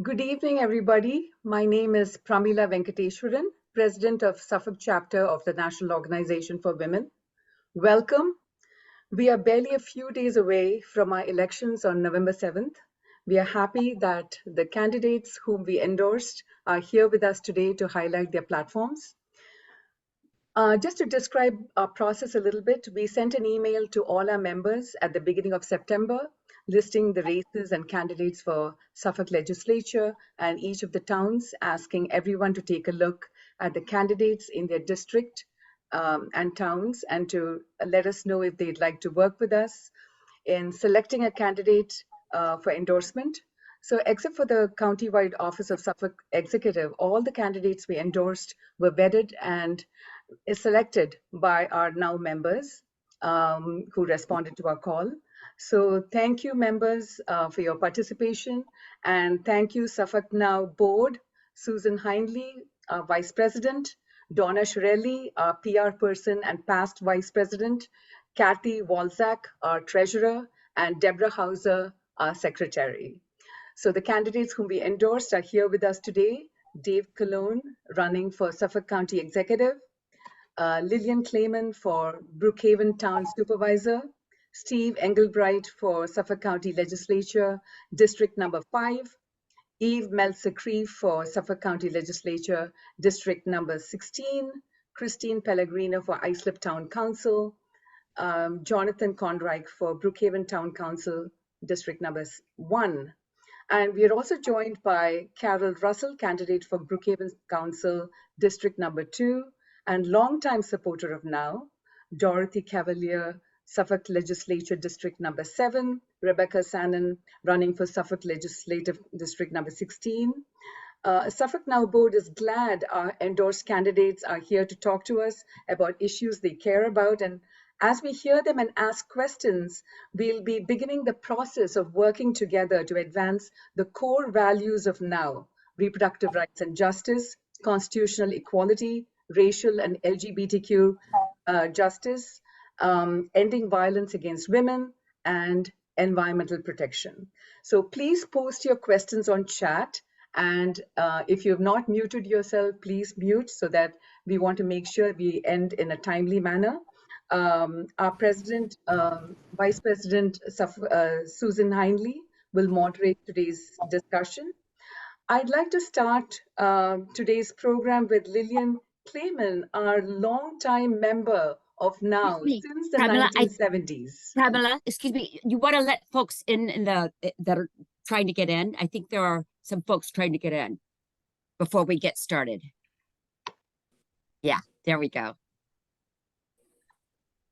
Good evening, everybody. My name is Pramila Venkateshwaran, President of Suffolk Chapter of the National Organization for Women. Welcome. We are barely a few days away from our elections on November 7th. We are happy that the candidates whom we endorsed are here with us today to highlight their platforms. Just to describe our process a little bit, we sent an email to all our members at the beginning of September, listing the races and candidates for Suffolk Legislature and each of the towns, asking everyone to take a look at the candidates in their district and towns and to let us know if they'd like to work with us in selecting a candidate for endorsement. So except for the countywide Office of Suffolk Executive, all the candidates we endorsed were vetted and is selected by our now members who responded to our call. So thank you, members, for your participation. And thank you, Suffolk Now Board, Susan Hindley, our Vice President, Donna Shirelli, our PR person and past Vice President, Kathy Walzak, our Treasurer, and Deborah Hauser, our Secretary. So the candidates whom we endorsed are here with us today. Dave Colon, running for Suffolk County Executive, Lillian Clayman for Brookhaven Town Supervisor, Steve Engelbright for Suffolk County Legislature, District number 5, Eve Meltzer-Crieff for Suffolk County Legislature, District number 16, Christine Pellegrino for Islip Town Council, Jonathan Conrike for Brookhaven Town Council, District number 1. And we are also joined by Carol Russell, candidate for Brookhaven Council, District number 2, and longtime supporter of Now, Dorothy Cavalier, Suffolk Legislature District number 7, Rebecca Sannon, running for Suffolk Legislative District number 16. Suffolk Now Board is glad our endorsed candidates are here to talk to us about issues they care about. And as we hear them and ask questions, we'll be beginning the process of working together to advance the core values of Now: reproductive rights and justice, constitutional equality, racial and LGBTQ justice, ending violence against women, and environmental protection. So please post your questions on chat. And if you have not muted yourself, please mute so that we want to make sure we end in a timely manner. Our President, Vice President Susan Hindley will moderate today's discussion. I'd like to start today's program with Lillian Clayman, our longtime member of Now since the Pamela, 1970s. Pamela, excuse me, you want to let folks in that are trying to get in? I think there are some folks trying to get in before we get started. Yeah, there we go.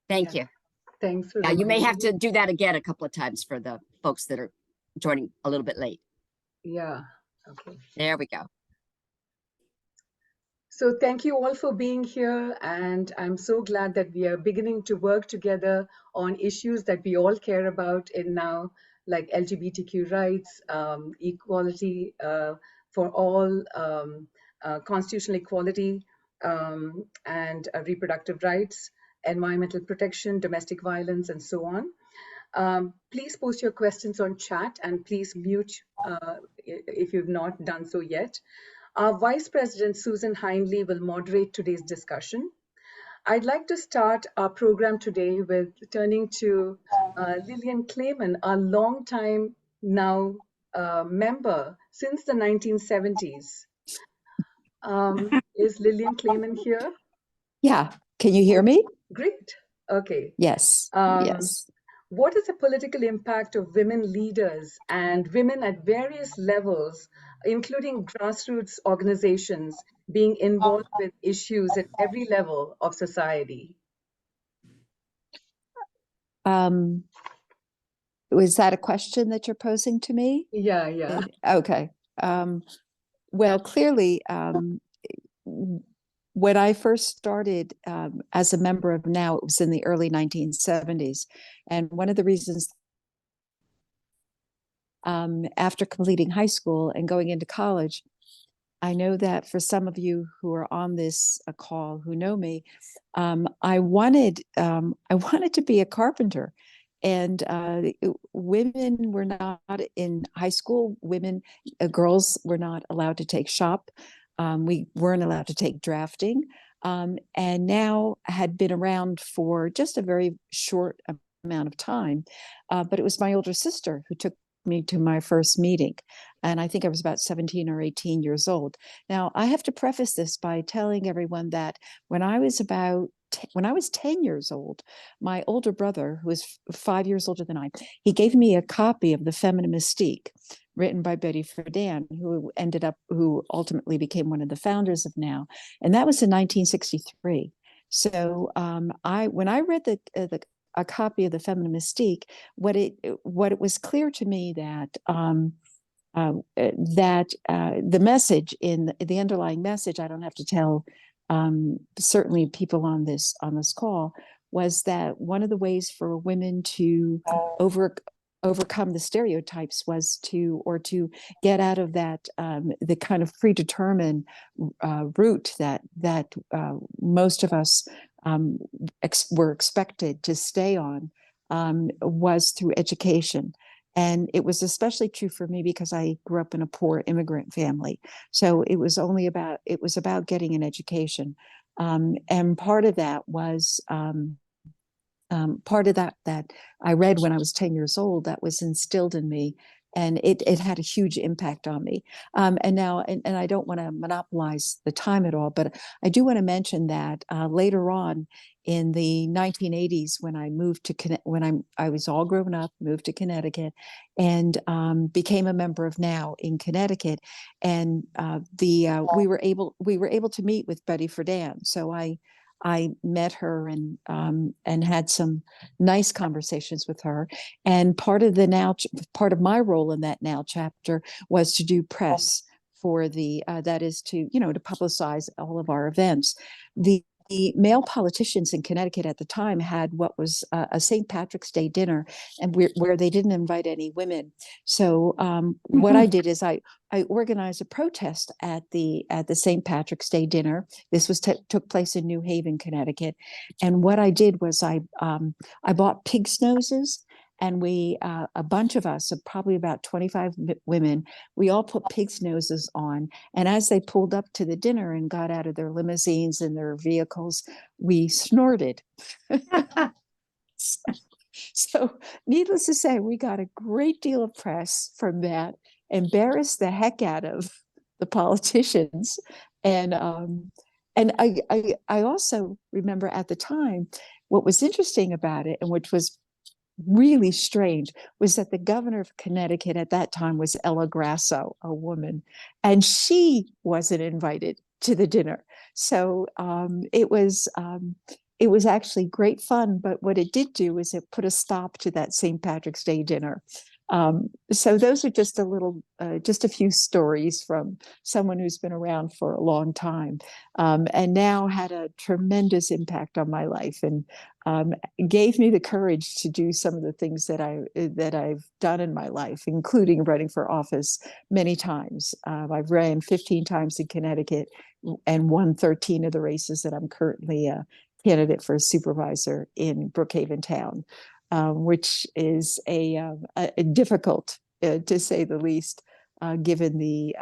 Thank you. Thanks for you may have to do that again a couple of times for the folks that are joining a little bit late. Yeah, okay. There we go. So thank you all for being here, and I'm so glad that we are beginning to work together on issues that we all care about in Now, like LGBTQ rights, equality for all, constitutional equality, and reproductive rights, environmental protection, domestic violence, and so on. Please post your questions on chat, and please mute if you've not done so yet. Our Vice President, Susan Hindley, will moderate today's discussion. I'd like to start our program today with turning to Lillian Clayman, our longtime Now member since the 1970s. Is Lillian Clayman here? Yeah. Can you hear me? Great. Okay. Yes. Yes. What is the political impact of women leaders and women at various levels, including grassroots organizations, being involved with issues at every level of society? Was that a question that you're posing to me? Yeah. Okay. Well, clearly, when I first started as a member of Now, it was in the early 1970s. And one of the reasons after completing high school and going into college, I know that for some of you who are on this call who know me, I wanted to be a carpenter. And women were not in high school. Girls were not allowed to take shop. We weren't allowed to take drafting. And now had been around for just a very short amount of time. But it was my older sister who took me to my first meeting. And I think I was about 17 or 18 years old. Now, I have to preface this by telling everyone that when I was 10 years old, my older brother, who was 5 years older than I, he gave me a copy of The Feminine Mystique, written by Betty Friedan, who ultimately became one of the founders of NOW. And that was in 1963. So when I read a copy of The Feminine Mystique, what it was clear to me that the message in the underlying message, I don't have to tell certainly people on this call, was that one of the ways for women to overcome the stereotypes was to get out of that the kind of predetermined route that most of us were expected to stay on, was through education. And it was especially true for me because I grew up in a poor immigrant family. So it was about getting an education. And part of that was part of that I read when I was 10 years old, that was instilled in me. And it had a huge impact on me. And now, and I don't want to monopolize the time at all, but I do want to mention that later on in the 1980s, when I moved to I was all grown up, moved to Connecticut, and became a member of NOW in Connecticut, and we were able to meet with Betty Friedan. So I met her and had some nice conversations with her. And part of my role in that NOW chapter was to do press for that is to publicize all of our events. The male politicians in Connecticut at the time had what was a St. Patrick's Day dinner, and where they didn't invite any women. So what I did is I organized a protest at the St. Patrick's Day dinner. This took place in New Haven, Connecticut, and what I did was I bought pig's noses. And a bunch of us, probably about 25 women, we all put pig's noses on. And as they pulled up to the dinner and got out of their limousines and their vehicles, we snorted. So needless to say, we got a great deal of press from that, embarrassed the heck out of the politicians. And I also remember at the time, what was interesting about it, and which was really strange, was that the governor of Connecticut at that time was Ella Grasso, a woman, and she wasn't invited to the dinner. So it was actually great fun. But what it did do is it put a stop to that St. Patrick's Day dinner. So those are just a few stories from someone who's been around for a long time, and now had a tremendous impact on my life, and gave me the courage to do some of the things that I've done in my life, including running for office many times. I've ran 15 times in Connecticut and won 13 of the races that I'm currently a candidate for a supervisor in Brookhaven Town. Which is a difficult, to say the least, given the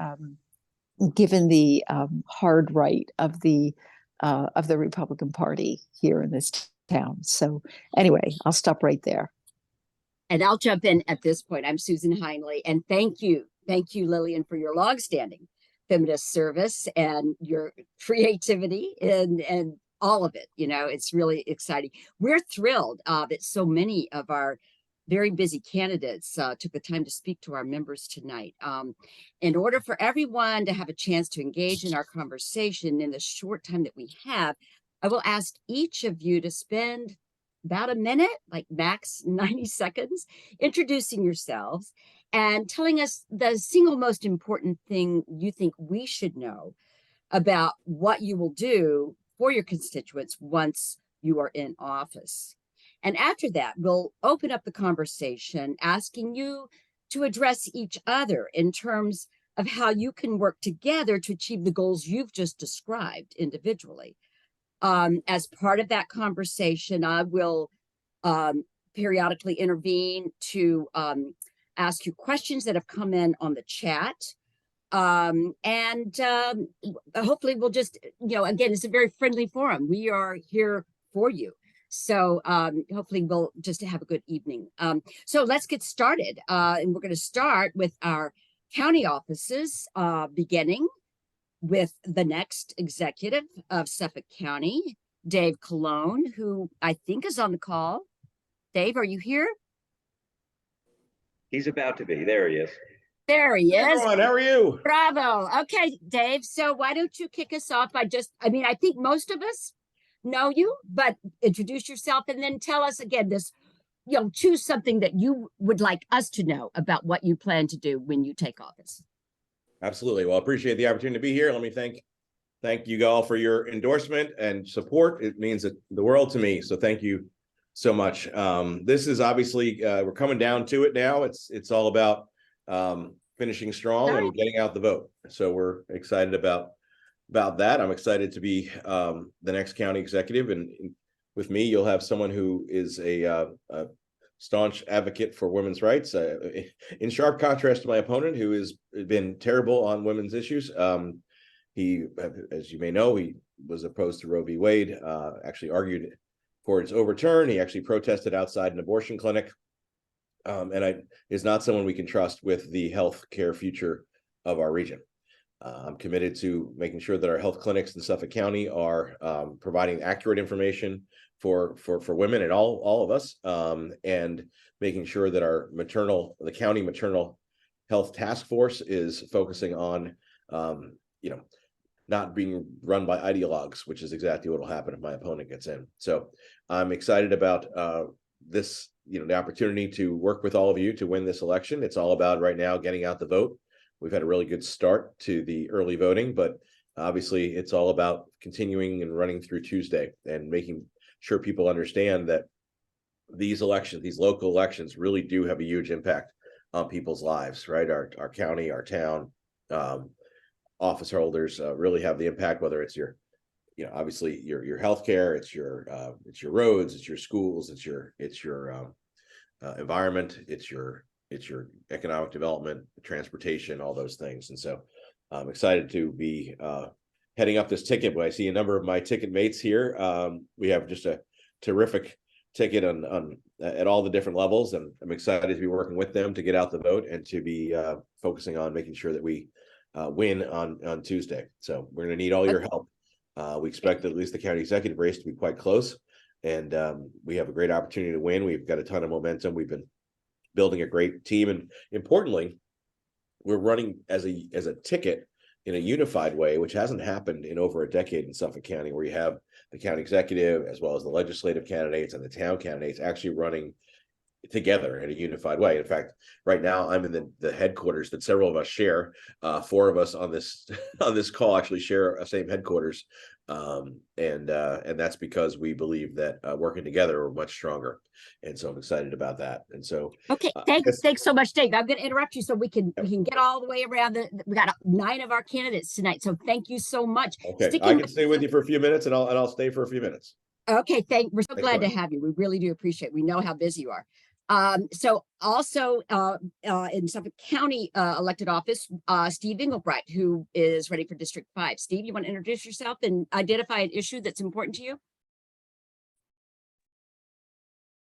hard right of the Republican Party here in this town. So anyway, I'll stop right there. And I'll jump in at this point. I'm Susan Heinley, and thank you, Lillian, for your longstanding feminist service and your creativity and all of it. It's really exciting. We're thrilled that so many of our very busy candidates took the time to speak to our members tonight. In order for everyone to have a chance to engage in our conversation in the short time that we have, I will ask each of you to spend about a minute, like max 90 seconds, introducing yourselves and telling us the single most important thing you think we should know about what you will do for your constituents once you are in office. And after that, we'll open up the conversation, asking you to address each other in terms of how you can work together to achieve the goals you've just described individually. As part of that conversation, I will periodically intervene to ask you questions that have come in on the chat. And hopefully we'll just, again, it's a very friendly forum. We are here for you. So hopefully we'll just have a good evening. So let's get started. And we're going to start with our county offices, beginning with the next executive of Suffolk County, Dave Colon, who I think is on the call. Dave, are you here? He's about to be. There he is. There he is. Hey everyone, how are you? Bravo. Okay, Dave. So why don't you kick us off by I think most of us know you, but introduce yourself and then tell us again choose something that you would like us to know about what you plan to do when you take office. Absolutely. Well, I appreciate the opportunity to be here. Let me thank you all for your endorsement and support. It means the world to me. So thank you so much. This is obviously we're coming down to it now. It's all about finishing strong and getting out the vote. So we're excited about that. I'm excited to be the next county executive, and with me, you'll have someone who is a staunch advocate for women's rights, in sharp contrast to my opponent, who has been terrible on women's issues. He, as you may know, he was opposed to Roe v. Wade, actually argued for its overturn. He actually protested outside an abortion clinic, and is not someone we can trust with the health care future of our region. I'm committed to making sure that our health clinics in Suffolk County are providing accurate information for women and all of us, and making sure that the county maternal health task force is focusing on not being run by ideologues, which is exactly what will happen if my opponent gets in. So I'm excited about this, the opportunity to work with all of you to win this election. It's all about right now getting out the vote. We've had a really good start to the early voting, but obviously it's all about continuing and running through Tuesday and making sure people understand that these elections, these local elections, really do have a huge impact on people's lives, right? Our county, our town, office holders really have the impact, whether it's obviously your healthcare, it's your roads, it's your schools, it's your environment, it's your economic development, transportation, all those things. And so I'm excited to be heading up this ticket, but I see a number of my ticket mates here. We have just a terrific ticket at all the different levels, and I'm excited to be working with them to get out the vote and to be focusing on making sure that we win on Tuesday. So we're going to need all your help. We expect at least the county executive race to be quite close, and we have a great opportunity to win. We've got a ton of momentum. We've been building a great team, and importantly, we're running as a ticket in a unified way, which hasn't happened in over a decade in Suffolk County, where you have the county executive as well as the legislative candidates and the town candidates actually running together in a unified way. In fact, right now I'm in the headquarters that several of us share. 4 of us on this call actually share a same headquarters, and that's because we believe that working together we're much stronger. And so I'm excited about that. And so okay, thanks so much, Dave. I'm going to interrupt you so we can get all the way around. We got 9 of our candidates tonight, so thank you so much. Okay, I can stay with you for a few minutes, and I'll stay for a few minutes. Okay, we're so glad to have you. We really do appreciate it. We know how busy you are. So also in Suffolk County elected office, Steve Engelbright, who is running for District 5. Steve, you want to introduce yourself and identify an issue that's important to you?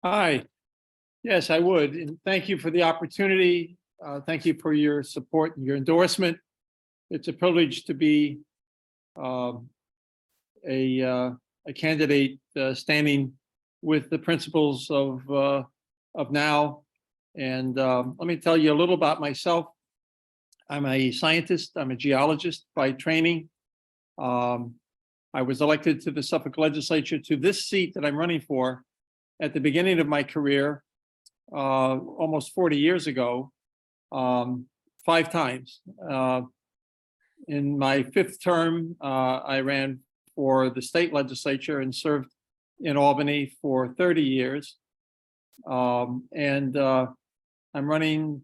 Hi. Yes, I would. And thank you for the opportunity. Thank you for your support and your endorsement. It's a privilege to be a candidate standing with the principles of now. And let me tell you a little about myself. I'm a scientist. I'm a geologist by training. I was elected to the Suffolk legislature to this seat that I'm running for at the beginning of my career, almost 40 years ago, 5 times. In my 5th term, I ran for the state legislature and served in Albany for 30 years. And I'm running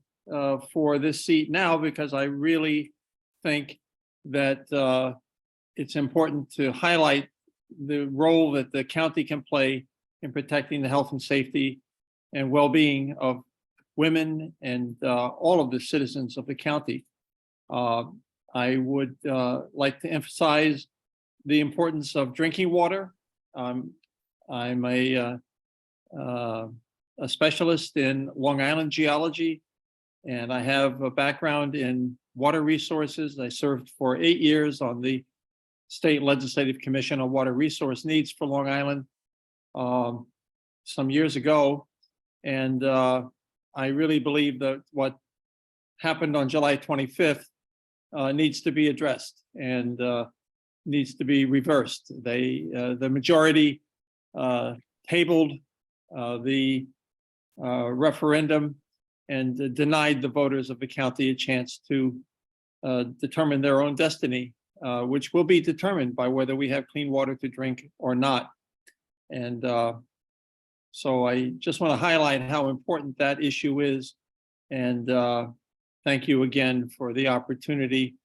for this seat now because I really think that it's important to highlight the role that the county can play in protecting the health and safety and well-being of women and all of the citizens of the county. I would like to emphasize the importance of drinking water. I'm a specialist in Long Island geology, and I have a background in water resources. I served for 8 years on the State Legislative Commission on Water Resource Needs for Long Island some years ago. And I really believe that what happened on July 25th needs to be addressed and needs to be reversed. The majority tabled the referendum and denied the voters of the county a chance to determine their own destiny, which will be determined by whether we have clean water to drink or not. And so I just want to highlight how important that issue is. And thank you again for the opportunity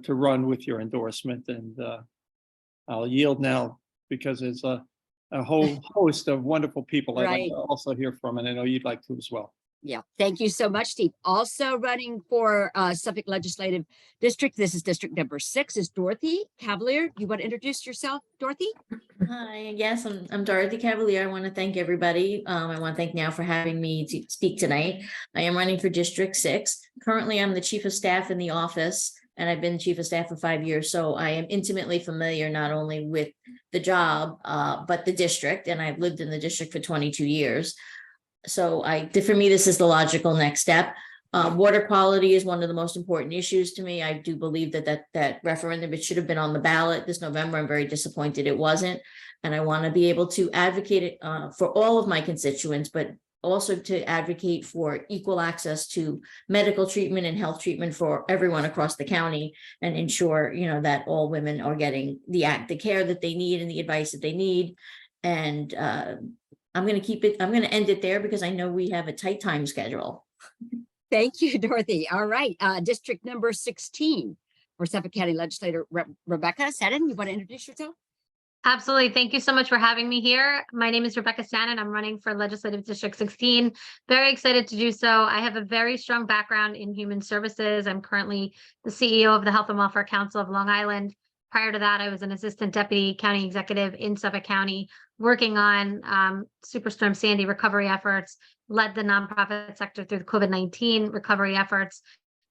to run with your endorsement. And I'll yield now because it's a whole host of wonderful people I'd like Right. to also hear from, and I know you'd like to as well. Yeah, thank you so much, Steve. Also running for Suffolk Legislative District, this is District number 6, is Dorothy Cavalier. You want to introduce yourself, Dorothy? Hi, yes, I'm Dorothy Cavalier. I want to thank everybody. I want to thank Now for having me to speak tonight. I am running for District 6. Currently, I'm the Chief of Staff in the office, and I've been Chief of Staff for 5 years. So I am intimately familiar not only with the job, but the district, and I've lived in the district for 22 years. So for me, this is the logical next step. Water quality is one of the most important issues to me. I do believe that referendum, it should have been on the ballot this November. I'm very disappointed it wasn't. And I want to be able to advocate it for all of my constituents, but also to advocate for equal access to medical treatment and health treatment for everyone across the county, and ensure, that all women are getting the care that they need and the advice that they need. And I'm going to end it there because I know we have a tight time schedule. Thank you, Dorothy. All right, District number 16 for Suffolk County Legislator Rebecca Seddon. You want to introduce yourself? Absolutely. Thank you so much for having me here. My name is Rebecca Stanton. I'm running for Legislative District 16. Very excited to do so. I have a very strong background in human services. I'm currently the CEO of the Health and Welfare Council of Long Island. Prior to that, I was an assistant deputy county executive in Suffolk County, working on Superstorm Sandy recovery efforts, led the nonprofit sector through the COVID-19 recovery efforts.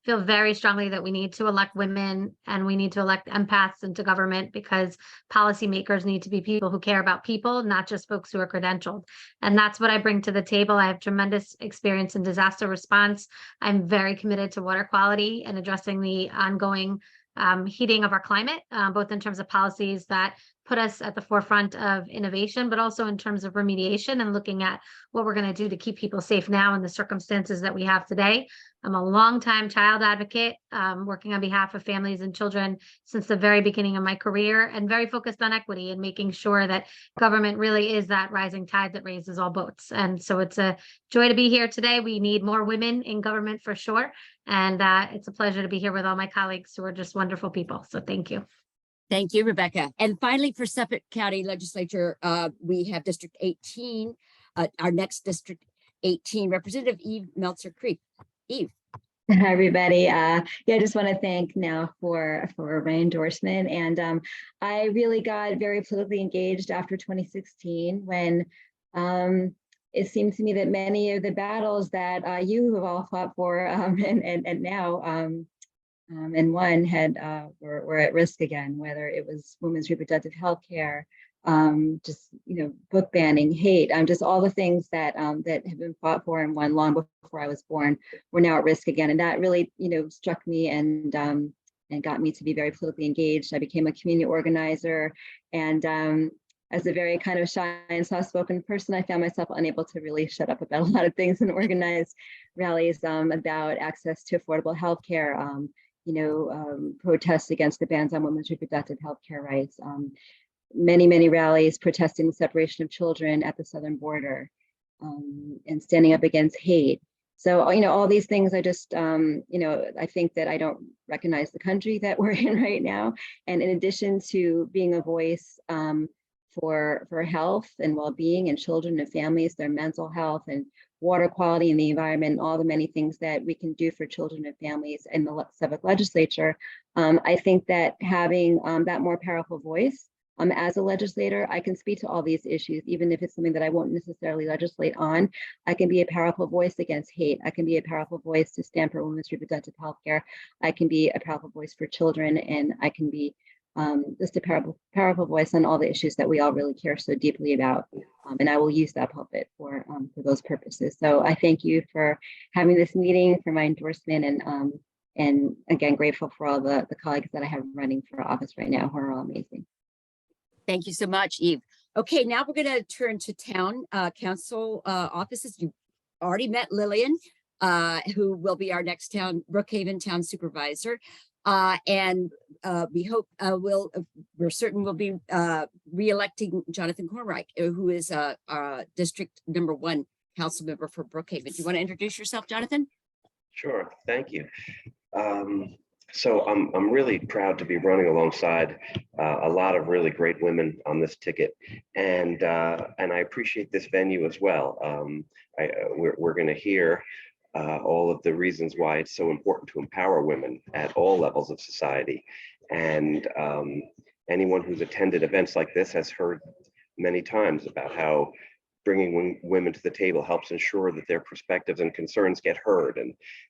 Feel very strongly that we need to elect women and we need to elect empaths into government, because policymakers need to be people who care about people, not just folks who are credentialed. And that's what I bring to the table. I have tremendous experience in disaster response. I'm very committed to water quality and addressing the ongoing heating of our climate, both in terms of policies that put us at the forefront of innovation, but also in terms of remediation and looking at what we're going to do to keep people safe now in the circumstances that we have today. I'm a longtime child advocate, working on behalf of families and children since the very beginning of my career, and very focused on equity and making sure that government really is that rising tide that raises all boats. And so it's a joy to be here today. We need more women in government for sure. And it's a pleasure to be here with all my colleagues who are just wonderful people. So thank you. Thank you, Rebecca. And finally, for Suffolk County Legislature, we have District 18, our next District 18, Representative Eve Meltzer-Creek. Eve. Hi, everybody. I just want to thank Now for my endorsement. And I really got very politically engaged after 2016, when it seemed to me that many of the battles that you have all fought for and now and one were at risk again, whether it was women's reproductive health care, just book banning, hate, just all the things that that have been fought for and won long before I was born were now at risk again. And that really struck me and got me to be very politically engaged. I became a community organizer, and as a very kind of shy and soft-spoken person, I found myself unable to really shut up about a lot of things and organize rallies about access to affordable health care, protests against the bans on women's reproductive health care rights, many rallies protesting the separation of children at the southern border, and standing up against hate. So, all these things, I just, I think that I don't recognize the country that we're in right now. And in addition to being a voice for health and well-being and children and families, their mental health and water quality and the environment, and all the many things that we can do for children and families in the Suffolk legislature. I think that having that more powerful voice as a legislator, I can speak to all these issues, even if it's something that I won't necessarily legislate on. I can be a powerful voice against hate. I can be a powerful voice to stand for women's reproductive health care. I can be a powerful voice for children, and I can be just a powerful voice on all the issues that we all really care so deeply about. And I will use that pulpit for those purposes. So I thank you for having this meeting, for my endorsement, and again, grateful for all the colleagues that I have running for office right now who are all amazing. Thank you so much, Eve. Okay, now we're going to turn to town council offices. You already met Lillian, who will be our next Brookhaven town supervisor. And we hope we're certain we'll be re-electing Jonathan Cornright, who is District number 1 council member for Brookhaven. Do you want to introduce yourself, Jonathan? Sure, thank you. So I'm really proud to be running alongside a lot of really great women on this ticket, and I appreciate this venue as well. We're going to hear all of the reasons why it's so important to empower women at all levels of society, and anyone who's attended events like this has heard many times about how bringing women to the table helps ensure that their perspectives and concerns get heard,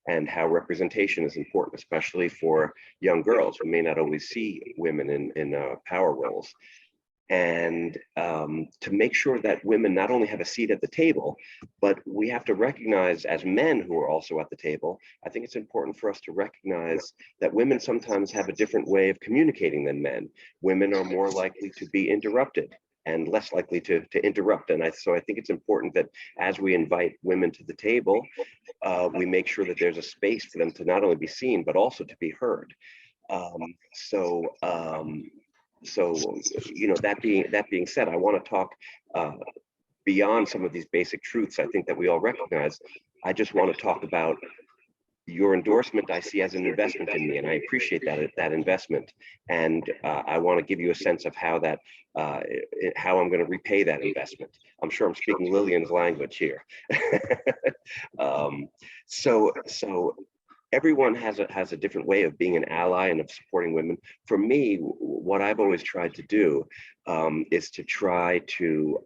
and how representation is important, especially for young girls who may not always see women in power roles. And to make sure that women not only have a seat at the table, but we have to recognize as men who are also at the table, I think it's important for us to recognize that women sometimes have a different way of communicating than men. Women are more likely to be interrupted and less likely to interrupt. And so I think it's important that as we invite women to the table, we make sure that there's a space for them to not only be seen, but also to be heard. So you know, that being said, I want to talk beyond some of these basic truths I think that we all recognize. I just want to talk about your endorsement. I see as an investment in me, and I appreciate that investment. And I want to give you a sense of how how I'm going to repay that investment. I'm sure I'm speaking Lillian's language here. So everyone has a different way of being an ally and of supporting women. For me, what I've always tried to do is to try to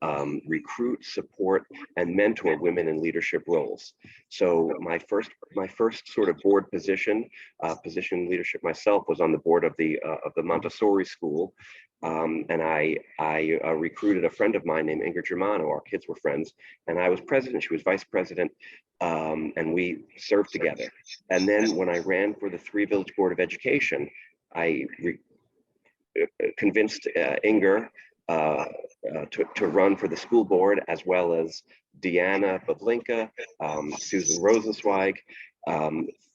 recruit, support, and mentor women in leadership roles. So my first sort of board position in leadership myself was on the board of the Montessori school. And I recruited a friend of mine named Ingrid Germano. Our kids were friends, and I was president, she was vice president, and we served together. And then when I ran for the Three Village Board of Education, I convinced Inger to run for the school board, as well as Deanna Bablinka, Susan Rosenzweig.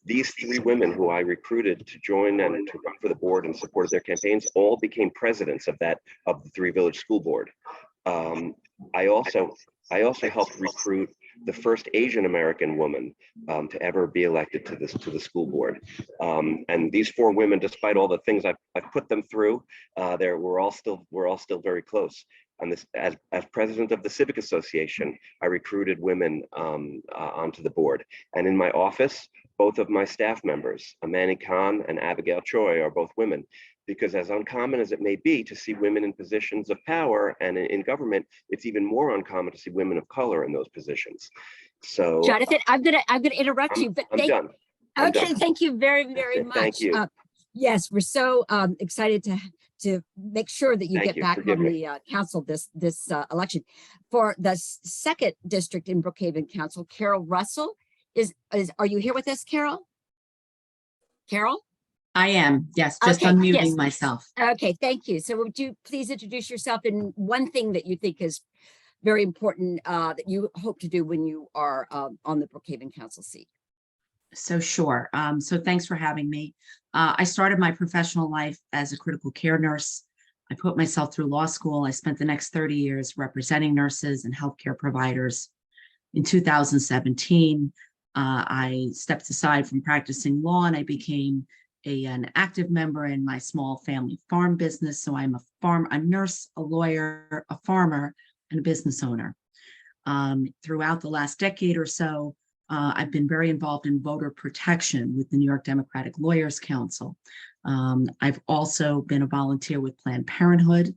These three women who I recruited to join and to run for the board and supported their campaigns all became presidents of the Three Village School Board. I also helped recruit the first Asian American woman to ever be elected to the school board. And these four women, despite all the things I've put them through, we're all still very close. And this, as president of the Civic Association, I recruited women onto the board. And in my office, both of my staff members, Amani Khan and Abigail Choi, are both women, because as uncommon as it may be to see women in positions of power and in government, it's even more uncommon to see women of color in those positions. So Jonathan, I'm gonna interrupt you, but I'm done. Thank you very, very much. Thank you. Yes, we're so excited to make sure that you Thank get you. back Forgive on me. the council this election. For the second district in Brookhaven Council, Carol Russell are you here with us, Carol? Carol? I am, yes, just Okay, unmuting yes. myself. Okay, thank you. So would you please introduce yourself and one thing that you think is very important that you hope to do when you are on the Brookhaven Council seat? So sure. So thanks for having me. I started my professional life as a critical care nurse. I put myself through law school. I spent the next 30 years representing nurses and healthcare providers. In 2017, I stepped aside from practicing law and I became an active member in my small family farm business. So I'm a nurse, a lawyer, a farmer, and a business owner. Throughout the last decade or so, I've been very involved in voter protection with the New York Democratic Lawyers Council. I've also been a volunteer with Planned Parenthood.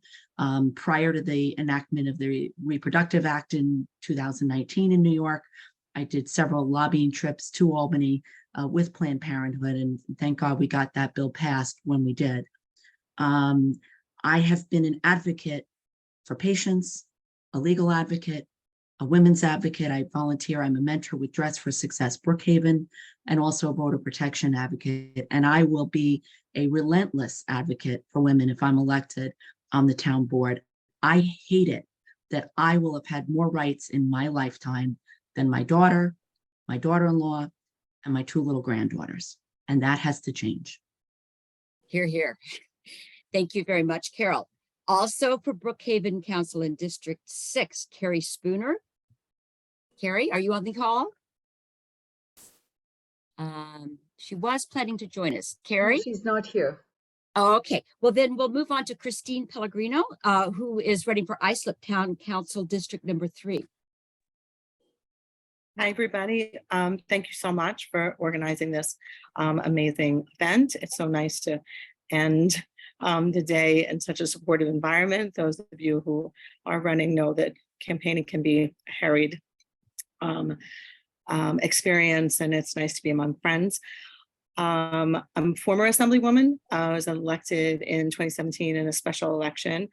Prior to the enactment of the Reproductive Act in 2019 in New York, I did several lobbying trips to Albany with Planned Parenthood, and thank God we got that bill passed when we did. I have been an advocate for patients, a legal advocate, a women's advocate. I volunteer. I'm a mentor with Dress for Success Brookhaven, and also a voter protection advocate. And I will be a relentless advocate for women if I'm elected on the town board. I hate it that I will have had more rights in my lifetime than my daughter, my daughter-in-law, and my 2 little granddaughters. And that has to change. Hear, hear. Thank you very much, Carol. Also for Brookhaven Council in District 6, Carrie Spooner. Carrie, are you on the call? She was planning to join us. Carrie? She's not here. Oh, okay. Well, then we'll move on to Christine Pellegrino, who is running for Islip Town Council District number 3. Hi, everybody. Thank you so much for organizing this amazing event. It's so nice to end the day in such a supportive environment. Those of you who are running know that campaigning can be a harried experience, and it's nice to be among friends. I'm a former Assemblywoman. I was elected in 2017 in a special election.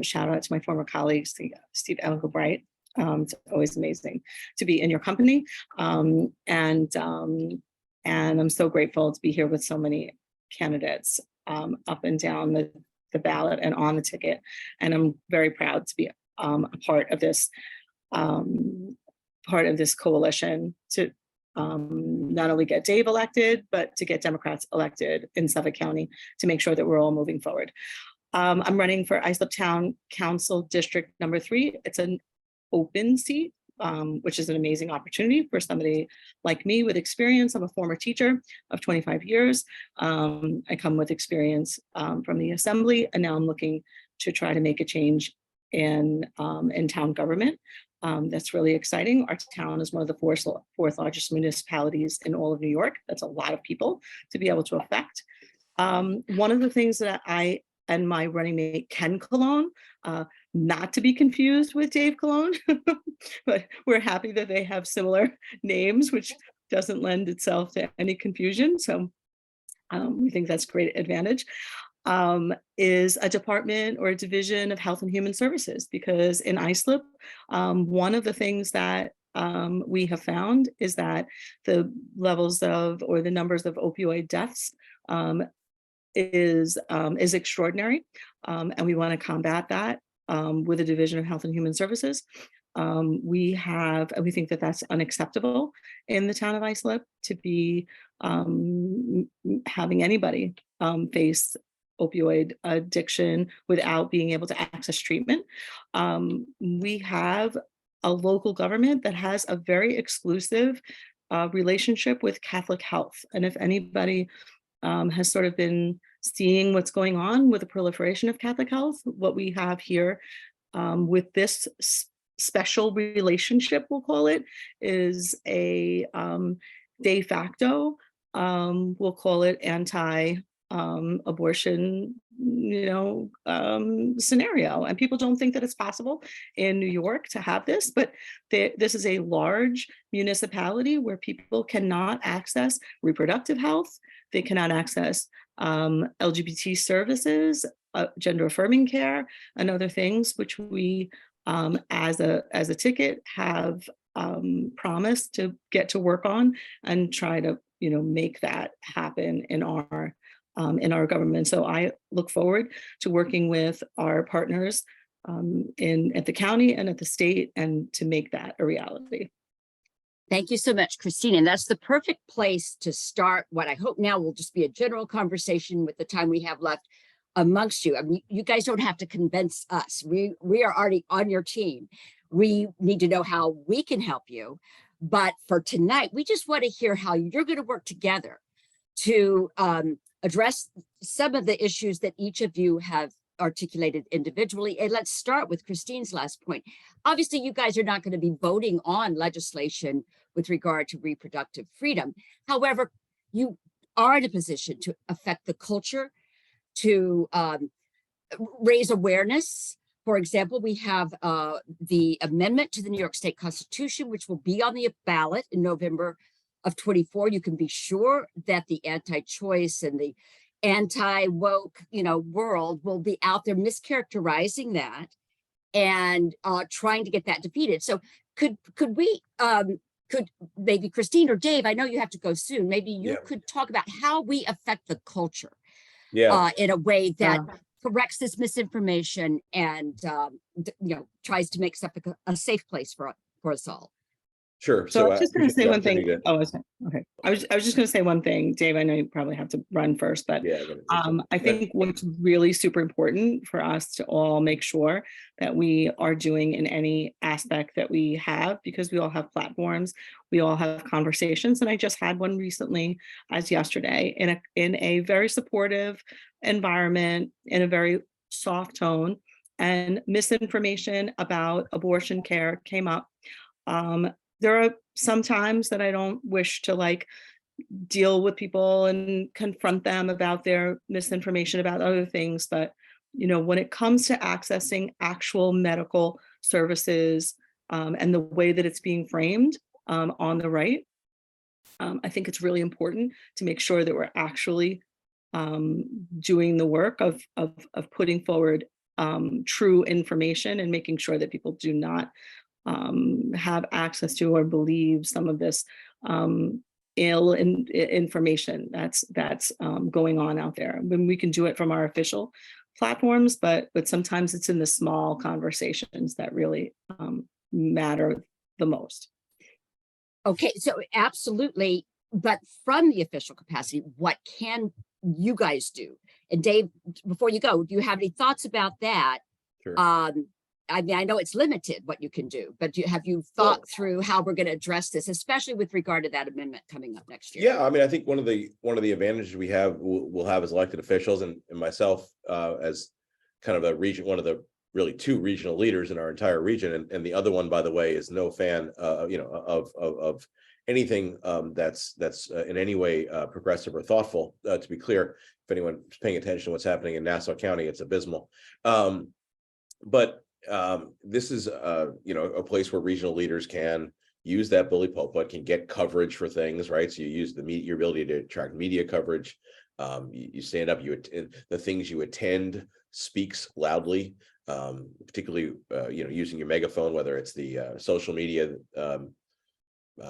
Shout out to my former colleague, Steve Elgabright. It's always amazing to be in your company. And I'm so grateful to be here with so many candidates up and down the ballot and on the ticket. And I'm very proud to be a part of this coalition to not only get Dave elected, but to get Democrats elected in Suffolk County to make sure that we're all moving forward. I'm running for Islip Town Council District number 3. It's an open seat, which is an amazing opportunity for somebody like me with experience. I'm a former teacher of 25 years. I come with experience from the Assembly, and now I'm looking to try to make a change in town government. That's really exciting. Our town is one of the fourth largest municipalities in all of New York. That's a lot of people to be able to affect. One of the things that I and my running mate, Ken Colon, not to be confused with Dave Colon, but we're happy that they have similar names, which doesn't lend itself to any confusion. So we think that's a great advantage. Is a department or a division of Health and Human Services, because in Islip, one of the things that we have found is that the levels of, or the numbers of opioid deaths is extraordinary, and we want to combat that with a division of Health and Human Services. We think that that's unacceptable in the town of Islip to be having anybody face opioid addiction without being able to access treatment. We have a local government that has a very exclusive relationship with Catholic Health. And if anybody has sort of been seeing what's going on with the proliferation of Catholic Health, what we have here with this special relationship, we'll call it, is a de facto, we'll call it anti-abortion, scenario. And people don't think that it's possible in New York to have this, but this is a large municipality where people cannot access reproductive health. They cannot access LGBT services, gender affirming care, and other things, which we as a ticket have promised to get to work on and try to make that happen in our government. So I look forward to working with our partners at the county and at the state, and to make that a reality. Thank you so much, Christine. And that's the perfect place to start what I hope now will just be a general conversation with the time we have left amongst you. I mean, you guys don't have to convince us. We are already on your team. We need to know how we can help you. But for tonight, we just want to hear how you're going to work together to address some of the issues that each of you have articulated individually. And let's start with Christine's last point. Obviously, you guys are not going to be voting on legislation with regard to reproductive freedom. However, you are in a position to affect the culture, to raise awareness. For example, we have the amendment to the New York State Constitution, which will be on the ballot in November of 24. You can be sure that the anti-choice and the anti-woke, world will be out there mischaracterizing that and trying to get that defeated. So could maybe Christine or Dave, I know you have to go soon, maybe you could talk about how we affect the culture in a way that corrects this misinformation and tries to make Suffolk a safe place for us all. Sure. So I was just going to say one thing. to- Okay. I was just going to say one thing, Dave. I know you probably have to run first, but I think what's really super important for us to all make sure that we are doing in any aspect that we have, because we all have platforms, we all have conversations, and I just had one recently, as yesterday, in a very supportive environment, in a very soft tone, and misinformation about abortion care came up. There are some times that I don't wish to deal with people and confront them about their misinformation about other things. But, when it comes to accessing actual medical services and the way that it's being framed on the right, I think it's really important to make sure that we're actually doing the work of putting forward true information and making sure that people do not have access to or believe some of this ill information that's going on out there. When we can do it from our official platforms, but sometimes it's in the small conversations that really matter the most. Okay, so absolutely, but from the official capacity, what can you guys do? And Dave, before you go, do you have any thoughts about that? Sure. I mean, I know it's limited what you can do, but have you thought through how we're going to address this, especially with regard to that amendment coming up next year? Yeah, I mean, I think one of the advantages we'll have as elected officials, and myself as kind of one of the really two regional leaders in our entire region, and the other one, by the way, is no fan, of anything that's in any way progressive or thoughtful. To be clear, if anyone's paying attention to what's happening in Nassau County, it's abysmal. But this is a place where regional leaders can use that bully pulpit, can get coverage for things, right? So you use your ability to attract media coverage. You stand up, the things you attend speaks loudly, particularly using your megaphone, whether it's the social media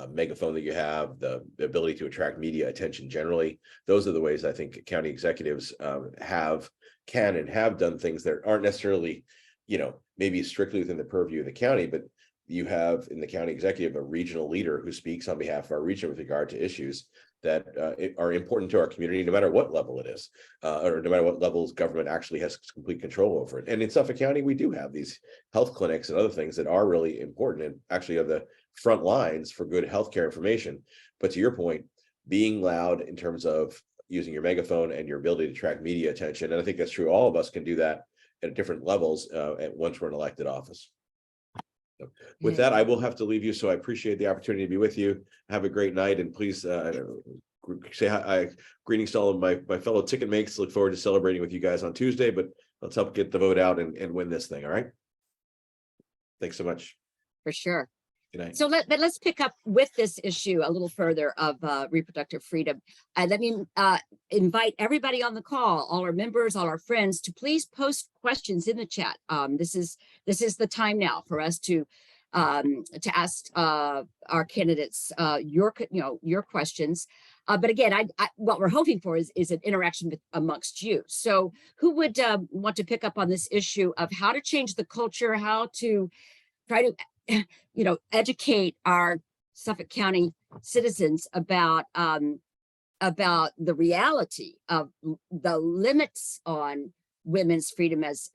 megaphone that you have, the ability to attract media attention generally. Those are the ways I think county executives can and have done things that aren't necessarily maybe strictly within the purview of the county, but you have in the county executive a regional leader who speaks on behalf of our region with regard to issues that are important to our community, no matter what level it is, or no matter what levels government actually has complete control over it. And in Suffolk County, we do have these health clinics and other things that are really important and actually are the front lines for good healthcare information. But to your point, being loud in terms of using your megaphone and your ability to attract media attention, and I think that's true, all of us can do that at different levels once we're in elected office. So with that, I will have to leave you. So I appreciate the opportunity to be with you. Have a great night, and please say hi, greetings to all of my fellow ticket makes. Look forward to celebrating with you guys on Tuesday, but let's help get the vote out and win this thing. All right. Thanks so much. For sure. Good night. So let's pick up with this issue a little further of reproductive freedom. Let me invite everybody on the call, all our members, all our friends, to please post questions in the chat. This is the time now for us to ask our candidates your questions. But again, what we're hoping for is an interaction amongst you. So who would want to pick up on this issue of how to change the culture, how to try to educate our Suffolk County citizens about the reality of the limits on women's freedom as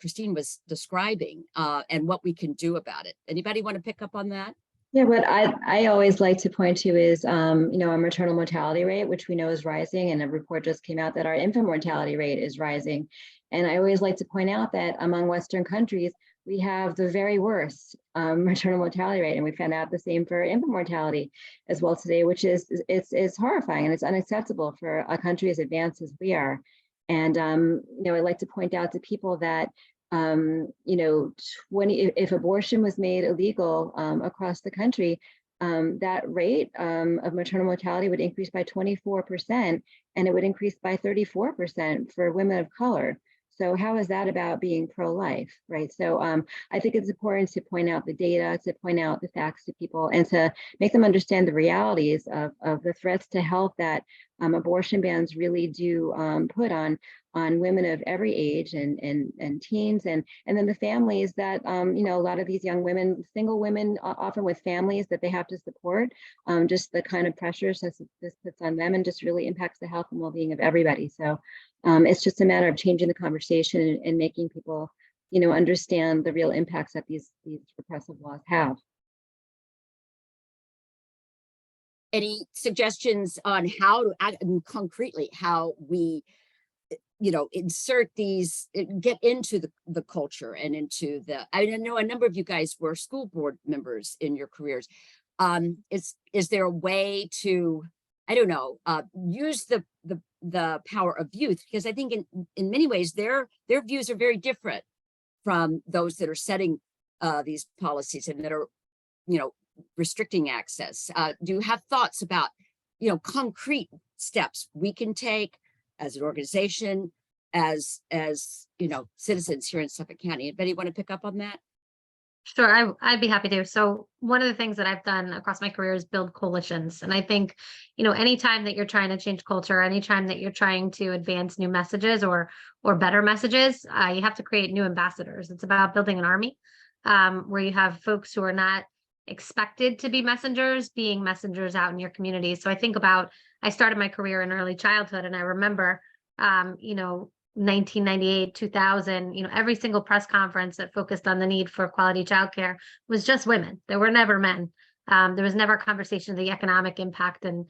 Christine was describing, and what we can do about it. Anybody want to pick up on that? Yeah, what I always like to point to is, our maternal mortality rate, which we know is rising, and a report just came out that our infant mortality rate is rising. And I always like to point out that among Western countries, we have the very worst maternal mortality rate, and we found out the same for infant mortality as well today, which is it's horrifying and it's unacceptable for a country as advanced as we are. And I like to point out to people that if abortion was made illegal across the country, that rate of maternal mortality would increase by 24%, and it would increase by 34% for women of color. So how is that about being pro-life, right? So I think it's important to point out the data, to point out the facts to people, and to make them understand the realities of the threats to health that abortion bans really do put on women of every age and teens, and then the families that a lot of these young women, single women, often with families that they have to support, just the kind of pressures that this puts on them, and just really impacts the health and well-being of everybody. So it's just a matter of changing the conversation and making people understand the real impacts that these repressive laws have. Any suggestions on how to act, concretely, how we insert these, get into the culture and into I know a number of you guys were school board members in your careers. Is there a way to, I don't know, use the power of youth? Because I think in many ways their views are very different from those that are setting these policies and that are restricting access. Do you have thoughts about concrete steps we can take as an organization, as citizens here in Suffolk County? Anybody want to pick up on that? Sure, I'd be happy to. So one of the things that I've done across my career is build coalitions. And I think, anytime that you're trying to change culture, anytime that you're trying to advance new messages or better messages, you have to create new ambassadors. It's about building an army where you have folks who are not expected to be messengers, being messengers out in your community. So I started my career in early childhood, and I remember, 1998, 2000, every single press conference that focused on the need for quality childcare was just women. There were never men. There was never a conversation of the economic impact and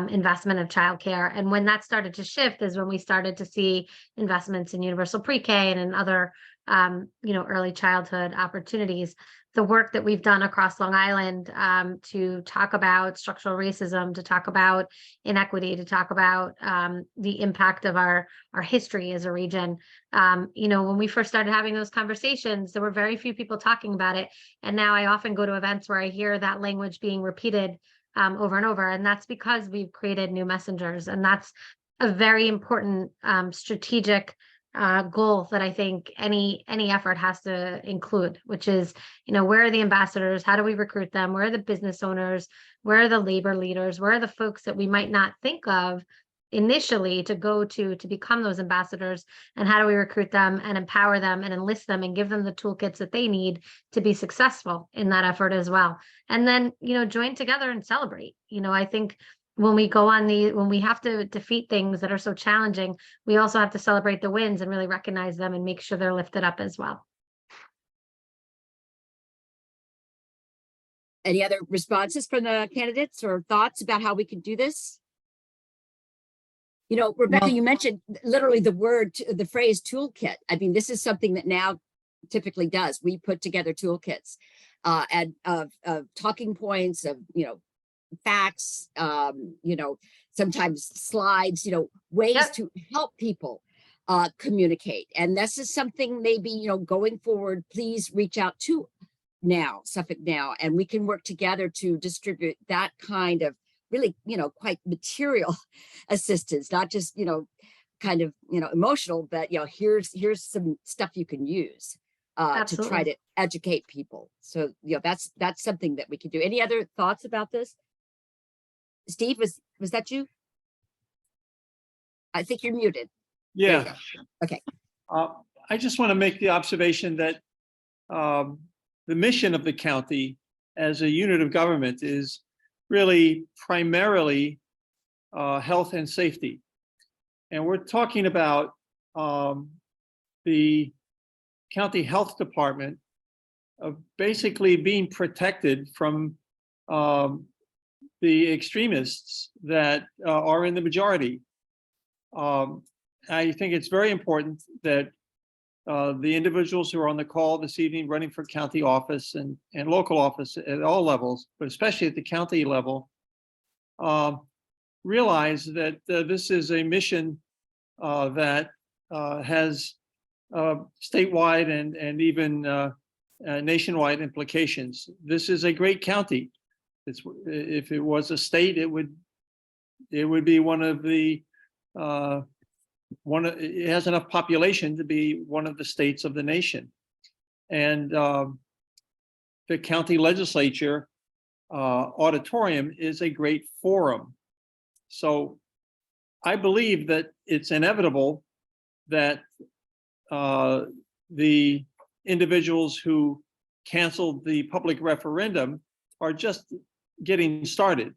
investment of childcare. And when that started to shift is when we started to see investments in universal pre-K and in other, early childhood opportunities. The work that we've done across Long Island to talk about structural racism, to talk about inequity, to talk about the impact of our history as a region. When we first started having those conversations, there were very few people talking about it. And now I often go to events where I hear that language being repeated over and over. And that's because we've created new messengers. And that's a very important strategic goal that I think any effort has to include, which is, where are the ambassadors? How do we recruit them? Where are the business owners? Where are the labor leaders? Where are the folks that we might not think of initially to go to become those ambassadors? And how do we recruit them and empower them and enlist them and give them the toolkits that they need to be successful in that effort as well? And then, join together and celebrate. I think when we have to defeat things that are so challenging, we also have to celebrate the wins and really recognize them and make sure they're lifted up as well. Any other responses from the candidates or thoughts about how we can do this? Rebecca, you mentioned literally the phrase toolkit. I mean, this is something that now typically does. We put together toolkits and of talking points of, facts, sometimes slides, ways to help people communicate. And this is something maybe, going forward, please reach out to Suffolk Now, and we can work together to distribute that kind of really, quite material assistance, not just, kind of, emotional, but, here's some stuff you can use to try to educate people. So, that's something that we can do. Any other thoughts about this? Steve, was that you? I think you're muted. Yeah. Okay. I just want to make the observation that the mission of the county as a unit of government is really primarily health and safety. And we're talking about the county health department of basically being protected from the extremists that are in the majority. I think it's very important that the individuals who are on the call this evening running for county office and local office at all levels, but especially at the county level, realize that this is a mission that has statewide and even nationwide implications. This is a great county. If it was a state, it would be one of the it has enough population to be one of the states of the nation. And the county legislature auditorium is a great forum. So I believe that it's inevitable that the individuals who canceled the public referendum are just getting started.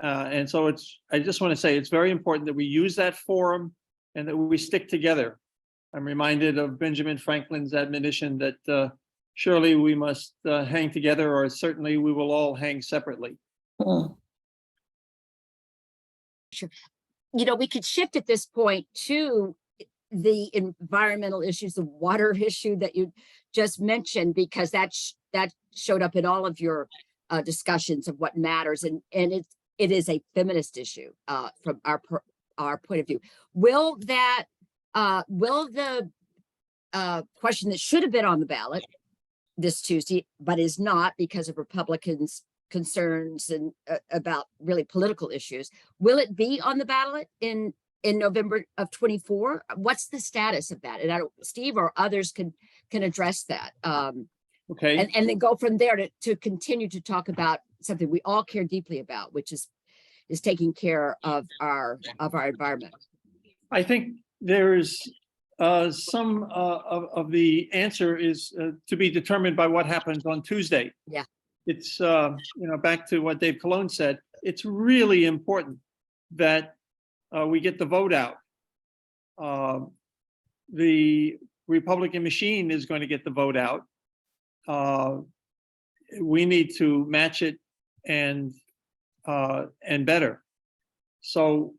And so I just want to say it's very important that we use that forum and that we stick together. I'm reminded of Benjamin Franklin's admonition that surely we must hang together, or certainly we will all hang separately. Sure. You know, we could shift at this point to the environmental issues, the water issue that you just mentioned, because that showed up in all of your discussions of what matters, and it is a feminist issue from our point of view. Will the question that should have been on the ballot this Tuesday, but is not because of Republicans' concerns and about really political issues, will it be on the ballot in November of 24? What's the status of that? And Steve or others can address that. Okay. And then go from there to continue to talk about something we all care deeply about, which is taking care of our environment. I think there's some of the answer is to be determined by what happens on Tuesday. Yeah. It's, back to what Dave Colon said, it's really important that we get the vote out. The Republican machine is going to get the vote out. We need to match it and better. So,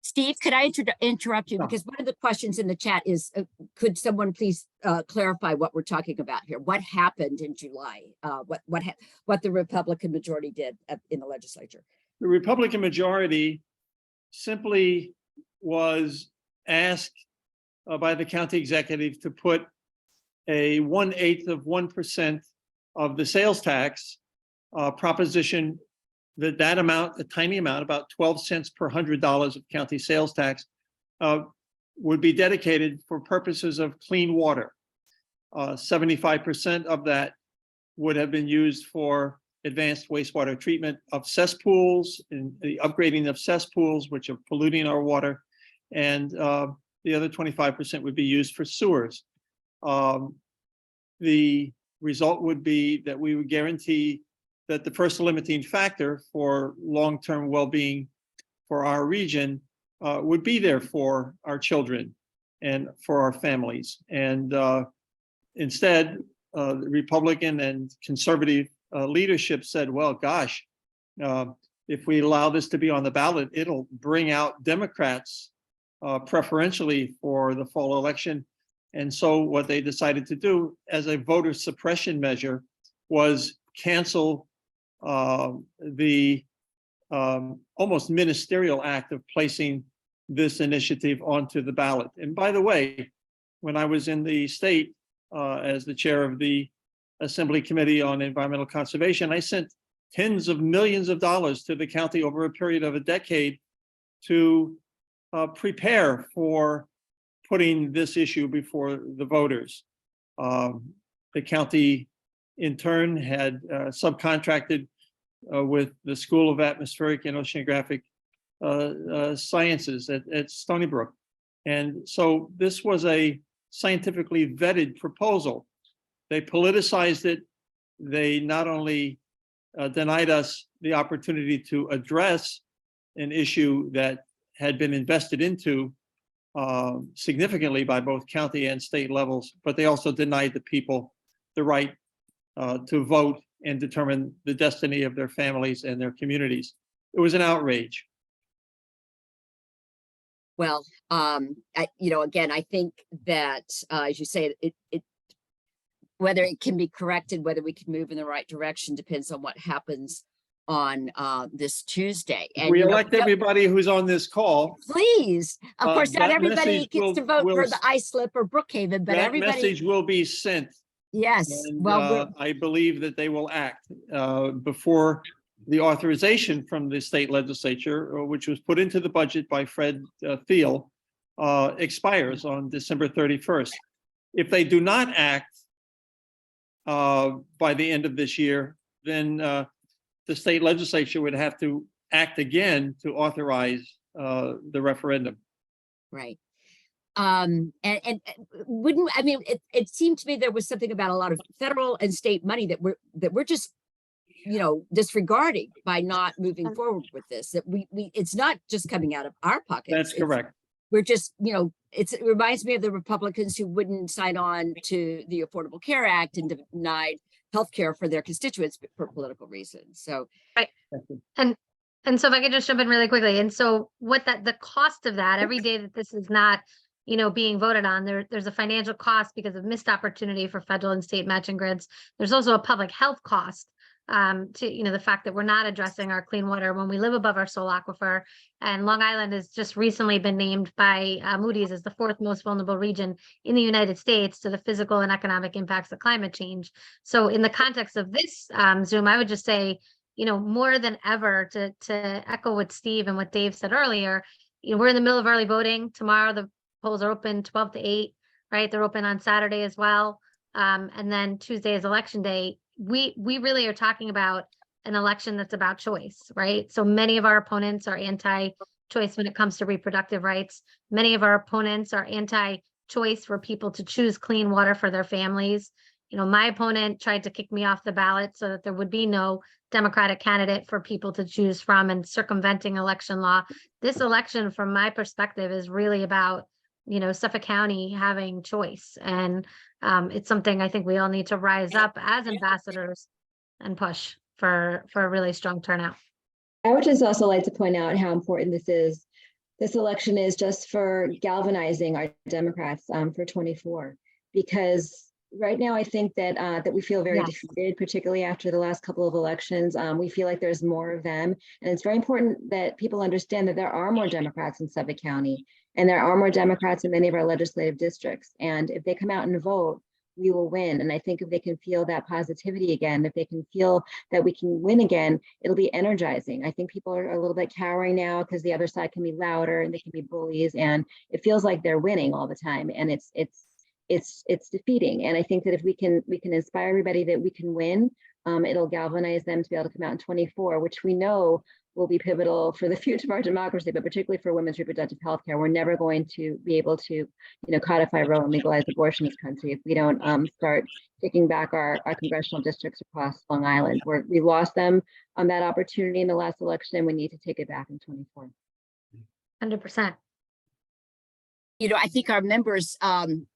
Steve, could I interrupt you? Yeah. Because one of the questions in the chat is, could someone please clarify what we're talking about here? What happened in July? What the Republican majority did in the legislature? The Republican majority simply was asked by the county executive to put a 1/8 of 1% of the sales tax proposition, that amount, a tiny amount, about 12 cents per $100 of county sales tax, would be dedicated for purposes of clean water. 75% of that would have been used for advanced wastewater treatment of cesspools and the upgrading of cesspools, which are polluting our water. And the other 25% would be used for sewers. The result would be that we would guarantee that the first limiting factor for long-term well-being for our region would be there for our children and for our families. And instead, the Republican and conservative leadership said, well, gosh, if we allow this to be on the ballot, it'll bring out Democrats preferentially for the fall election. And so what they decided to do as a voter suppression measure was cancel the almost ministerial act of placing this initiative onto the ballot. And by the way, when I was in the state as the chair of the Assembly Committee on Environmental Conservation, I sent tens of millions of dollars to the county over a period of a decade to prepare for putting this issue before the voters. The county, in turn, had subcontracted with the School of Atmospheric and Oceanographic Sciences at Stony Brook. And so this was a scientifically vetted proposal. They politicized it. They not only denied us the opportunity to address an issue that had been invested into significantly by both county and state levels, but they also denied the people the right to vote and determine the destiny of their families and their communities. It was an outrage. Well, again, I think that, as you say, it whether it can be corrected, whether we can move in the right direction, depends on what happens on this Tuesday. And We elect everybody who's on this call. please, of course, not that everybody message gets to vote will- for the islip or Brookhaven, but That everybody. message will be sent. Yes, And well, I believe that they will act before the authorization from the state legislature, which was put into the budget by Fred Thiel, expires on December 31st. If they do not act by the end of this year, then the state legislature would have to act again to authorize the referendum. right. And wouldn't, I mean, it seemed to me there was something about a lot of federal and state money that we're just, disregarding by not moving forward with this, that we it's not just coming out of our pockets. That's correct. We're just, it reminds me of the Republicans who wouldn't sign on to the Affordable Care Act and denied healthcare for their constituents for political reasons. So, right. And so if I could just jump in really quickly. And so the cost of that, every day that this is not, being voted on, there's a financial cost because of missed opportunity for federal and state matching grids. There's also a public health cost to the fact that we're not addressing our clean water when we live above our sole aquifer. And Long Island has just recently been named by Moody's as the 4th most vulnerable region in the United States to the physical and economic impacts of climate change. So in the context of this Zoom, I would just say, more than ever, to echo what Steve and what Dave said earlier, we're in the middle of early voting. Tomorrow the polls are open 12 to 8, right? They're open on Saturday as well. And then Tuesday is election day. We really are talking about an election that's about choice, right? So many of our opponents are anti-choice when it comes to reproductive rights. Many of our opponents are anti-choice for people to choose clean water for their families. My opponent tried to kick me off the ballot so that there would be no Democratic candidate for people to choose from, and circumventing election law. This election, from my perspective, is really about Suffolk County having choice. And it's something I think we all need to rise up as ambassadors and push for a really strong turnout. I would just also like to point out how important this is. This election is just for galvanizing our Democrats for 24, because right now I think that that we feel very defeated, particularly after the last couple of elections. We feel like there's more of them. And it's very important that people understand that there are more Democrats in Suffolk County. And there are more Democrats in many of our legislative districts. And if they come out and vote, we will win. And I think if they can feel that positivity again, if they can feel that we can win again, it'll be energizing. I think people are a little bit cowering now because the other side can be louder and they can be bullies, and it feels like they're winning all the time. And it's defeating. And I think that if we can inspire everybody that we can win, it'll galvanize them to be able to come out in 24, which we know will be pivotal for the future of our democracy, but particularly for women's reproductive health care. We're never going to be able to, codify Roe and legalize abortion in this country if we don't start taking back our congressional districts across Long Island. We lost them on that opportunity in the last election. We need to take it back in 24. 100%. I think our members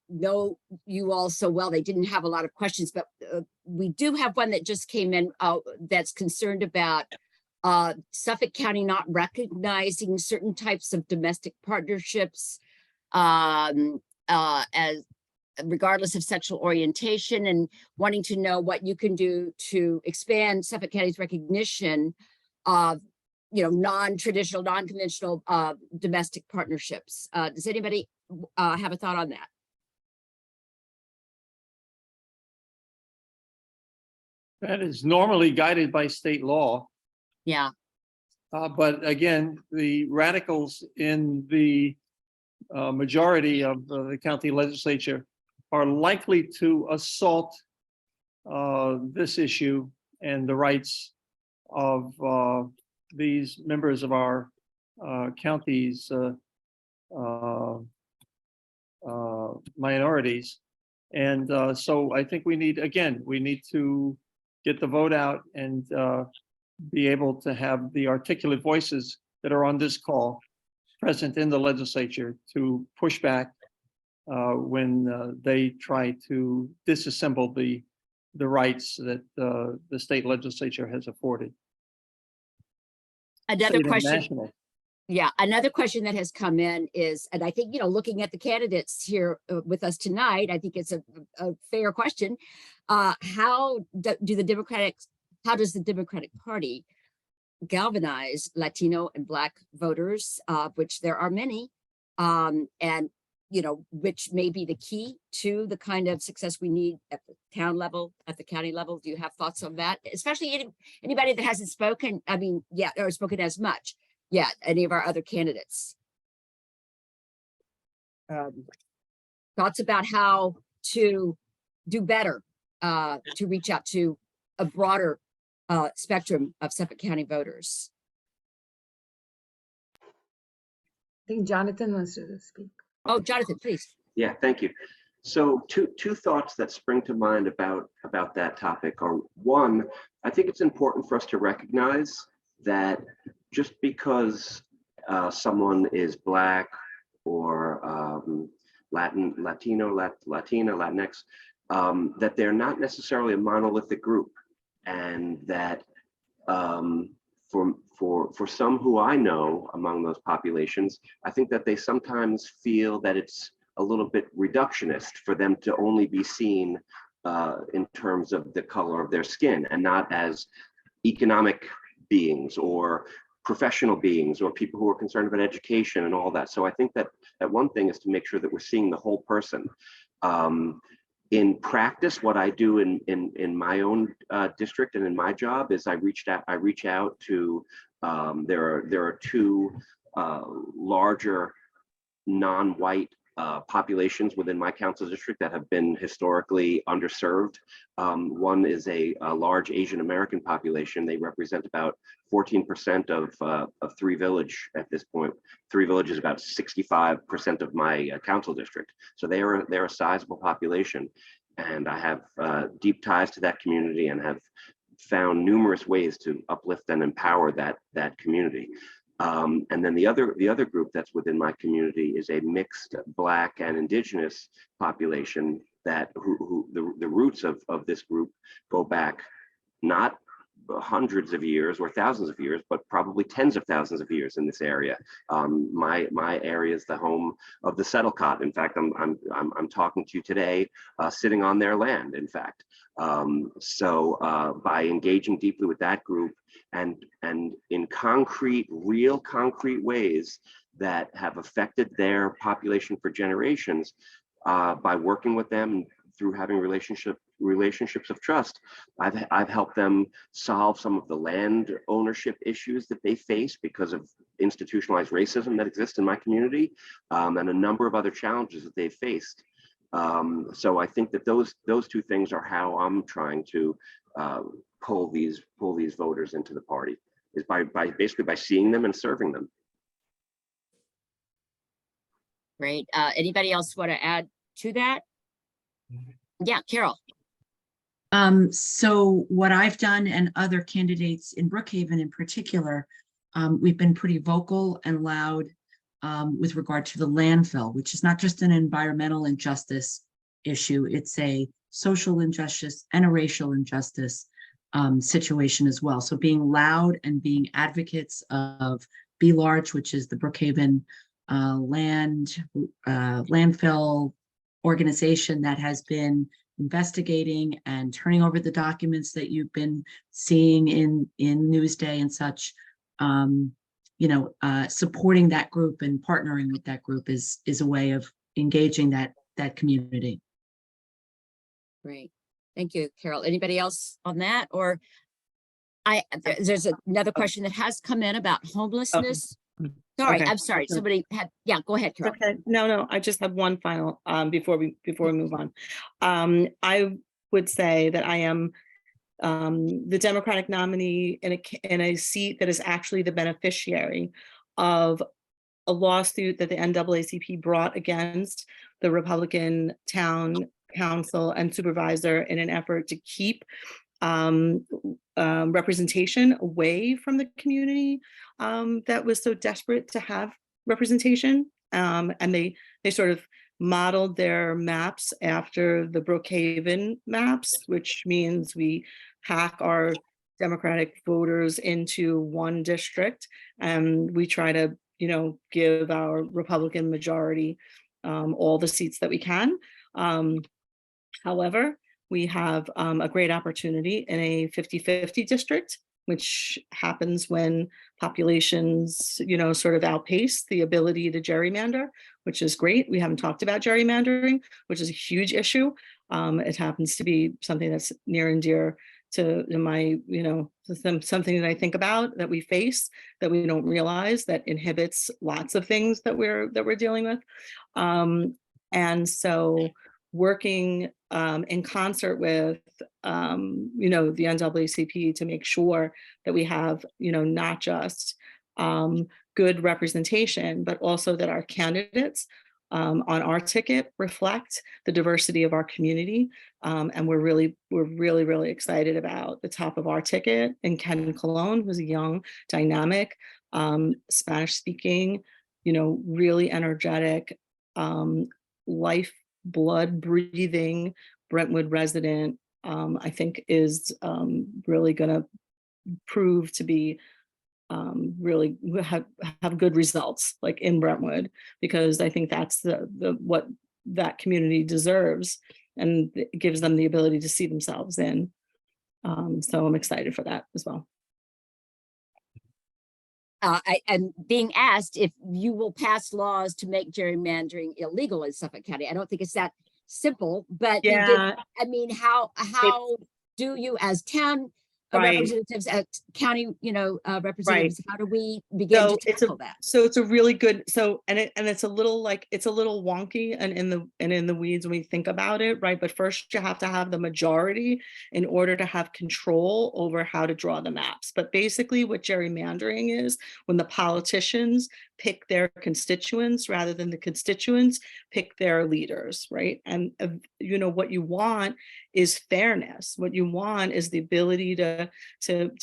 know you all so well. They didn't have a lot of questions, but we do have one that just came in that's concerned about Suffolk County not recognizing certain types of domestic partnerships as regardless of sexual orientation, and wanting to know what you can do to expand Suffolk County's recognition of non-traditional, non-conventional domestic partnerships. Does anybody have a thought on that? That is normally guided by state law. Yeah. But again, the radicals in the majority of the county legislature are likely to assault this issue and the rights of these members of our county's minorities. And so I think we need to get the vote out and be able to have the articulate voices that are on this call present in the legislature to push back when they try to disassemble the the rights that the state legislature has afforded. Another State and question. national. Yeah, another question that has come in is, and I think, looking at the candidates here with us tonight, I think it's a fair question. How does the Democratic Party galvanize Latino and Black voters, which there are many, and which may be the key to the kind of success we need at the town level, at the county level? Do you have thoughts on that? Especially anybody that hasn't spoken, or spoken as much yet, any of our other candidates. Thoughts about how to do better to reach out to a broader spectrum of Suffolk County voters. I think Jonathan wants to speak. Oh, Jonathan, please. Yeah, thank you. So two thoughts that spring to mind about that topic are, one, I think it's important for us to recognize that just because someone is Black or Latino, Latina, Latinx, that they're not necessarily a monolithic group, and that for some who I know among those populations, I think that they sometimes feel that it's a little bit reductionist for them to only be seen in terms of the color of their skin, and not as economic beings or professional beings or people who are concerned about education and all that. So I think that one thing is to make sure that we're seeing the whole person. In practice, what I do in my own district and in my job is I reach out to there are two larger non-white populations within my council district that have been historically underserved. One is a large Asian American population. They represent about 14% of Three Village at this point. Three Village is about 65% of my council district. So they're a sizable population, and I have deep ties to that community and have found numerous ways to uplift and empower that community. And then the other group that's within my community is a mixed Black and Indigenous population that the roots of this group go back not hundreds of years or thousands of years, but probably tens of thousands of years in this area. My area is the home of the Settlecott. In fact, I'm talking to you today, sitting on their land. In fact, so by engaging deeply with that group and in real concrete ways that have affected their population for generations, by working with them through having relationships of trust, I've helped them solve some of the land ownership issues that they face because of institutionalized racism that exists in my community, and a number of other challenges that they've faced. So I think that those two things are how I'm trying to pull these voters into the party, is by basically by seeing them and serving them. Great. Anybody else want to add to that? Yeah, Carol. So what I've done, and other candidates in Brookhaven in particular, we've been pretty vocal and loud with regard to the landfill, which is not just an environmental injustice issue, it's a social injustice and a racial injustice situation as well. So being loud and being advocates of Be Large, which is the Brookhaven landfill organization that has been investigating and turning over the documents that you've been seeing in Newsday and such. Supporting that group and partnering with that group is a way of engaging that community. Great. Thank you, Carol. Anybody else on that? Or there's another question that has come in about homelessness. Sorry, Okay. I'm sorry. Somebody had, yeah, go ahead, Carol. Okay, no, I just have one final before we move on. I would say that I am the Democratic nominee in a seat that is actually the beneficiary of a lawsuit that the NAACP brought against the Republican town council and supervisor in an effort to keep representation away from the community that was so desperate to have representation. And they sort of modeled their maps after the Brookhaven maps, which means we pack our Democratic voters into one district, and we try to, give our Republican majority all the seats that we can. However, we have a great opportunity in a 50-50 district, which happens when populations, sort of outpace the ability to gerrymander, which is great. We haven't talked about gerrymandering, which is a huge issue. It happens to be something that's near and dear to my, something that I think about, that we face, that we don't realize, that inhibits lots of things that we're dealing with. And so working in concert with, the NAACP to make sure that we have, not just good representation, but also that our candidates on our ticket reflect the diversity of our community. And we're really excited about the top of our ticket, and Ken Colon, who's a young, dynamic, Spanish speaking, really energetic, life blood breathing Brentwood resident, I think is really going to prove to be really have good results, like in Brentwood, because I think that's the what that community deserves, and it gives them the ability to see themselves in. So I'm excited for that as well. I'm being asked if you will pass laws to make gerrymandering illegal in Suffolk County. I don't think it's that simple, but you did. I mean, how do you, as town representatives, as county, representatives, how do we begin to tackle that? So it's a really good, and it's a little wonky and in the weeds when we think about it, right? But first you have to have the majority in order to have control over how to draw the maps. But basically what gerrymandering is, when the politicians pick their constituents rather than the constituents pick their leaders, right? And what you want is fairness. What you want is the ability to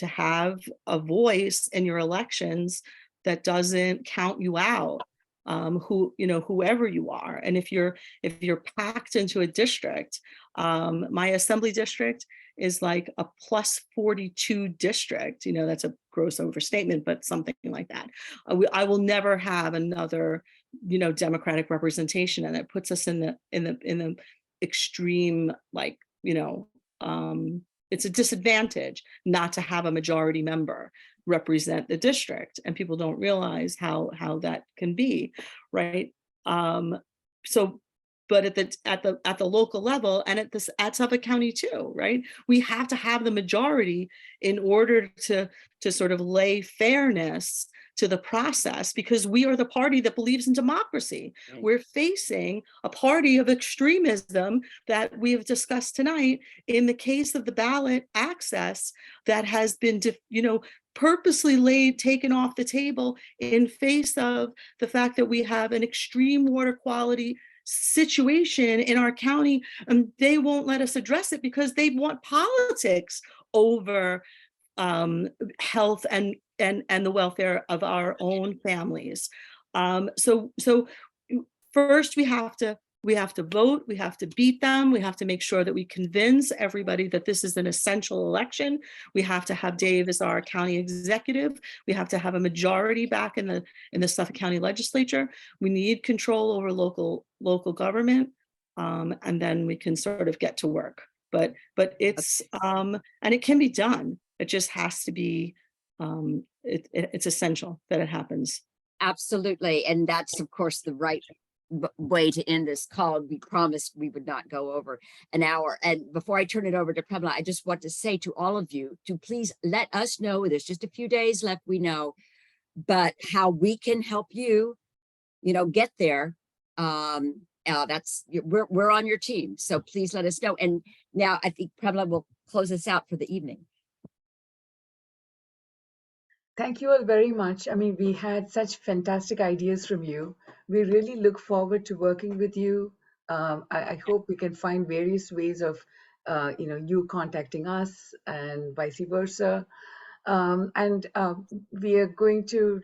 have a voice in your elections that doesn't count you out, whoever you are. And if you're packed into a district, my assembly district is like a plus 42 district. That's a gross overstatement, but something like that. I will never have another, Democratic representation, and it puts us in the extreme, like, it's a disadvantage not to have a majority member represent the district, and people don't realize how that can be, right? But at the local level, and at Suffolk County too, right? We have to have the majority in order to sort of lay fairness to the process, because we are the party that believes in democracy. Right. We're facing a party of extremism that we have discussed tonight in the case of the ballot access that has been, purposely taken off the table in face of the fact that we have an extreme water quality situation in our county, and they won't let us address it because they want politics over health and the welfare of our own families. So first we have to vote, we have to beat them, we have to make sure that we convince everybody that this is an essential election. We have to have Dave as our county executive. We have to have a majority back in the Suffolk County legislature. We need control over local government, and then we can sort of get to work. But it's and it can be done. It just has to be, it's essential that it happens. Absolutely. And that's, of course, the right way to end this call. We promised we would not go over an hour. And before I turn it over to Pamela, I just want to say to all of you to please let us know, there's just a few days left, we know, but how we can help you, get there. We're on your team. So please let us know. And now I think Pamela will close us out for the evening. Thank you all very much. I mean, we had such fantastic ideas from you. We really look forward to working with you. I hope we can find various ways of, you contacting us and vice versa. We are going to,